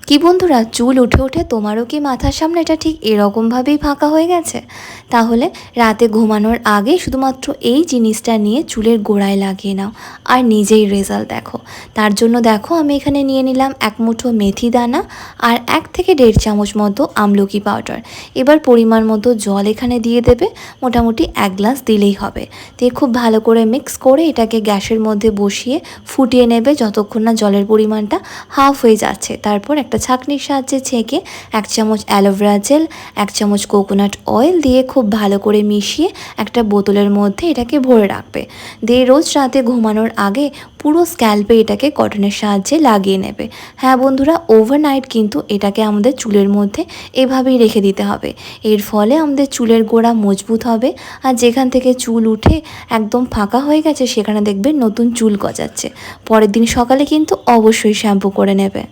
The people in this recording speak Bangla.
কি বন্ধুরা, চুল উঠে উঠে তোমারও কি মাথার সামনে এটা ঠিক এরকমভাবেই ফাঁকা হয়ে গেছে? তাহলে রাতে ঘুমানোর আগে শুধুমাত্র এই জিনিসটা নিয়ে চুলের গোড়ায় লাগিয়ে নাও আর নিজেই রেজাল্ট দেখো। তার জন্য দেখো আমি এখানে নিয়ে নিলাম এক মুঠো মেথি দানা আর 1 থেকে 1.5 চামচ মতো আমলকি পাউডার। এবার পরিমাণ মতো জল এখানে দিয়ে দেবে, মোটামুটি 1 গ্লাস দিলেই হবে। দিয়ে খুব ভালো করে মিক্স করে এটাকে গ্যাসের মধ্যে বসিয়ে ফুটিয়ে নেবে যতক্ষণ না জলের পরিমাণটা হাফ হয়ে যাচ্ছে। তারপর একটা ছাঁকনির সাহায্যে ছেঁকে 1 চামচ অ্যালোভেরা জেল, 1 চামচ কোকোনাট অয়েল দিয়ে খুব ভালো করে মিশিয়ে একটা বোতলের মধ্যে এটাকে ভরে রাখবে। দিয়ে রোজ রাতে ঘুমানোর আগে পুরো স্ক্যাল্পে এটাকে কটনের সাহায্যে লাগিয়ে নেবে। হ্যাঁ বন্ধুরা, ওভারনাইট কিন্তু এটাকে আমাদের চুলের মধ্যে এভাবেই রেখে দিতে হবে। এর ফলে আমাদের চুলের গোড়া মজবুত হবে আর যেখান থেকে চুল উঠে একদম ফাঁকা হয়ে গেছে সেখানে দেখবে নতুন চুল গজাচ্ছে। পরের দিন সকালে কিন্তু অবশ্যই শ্যাম্পু করে নেবে।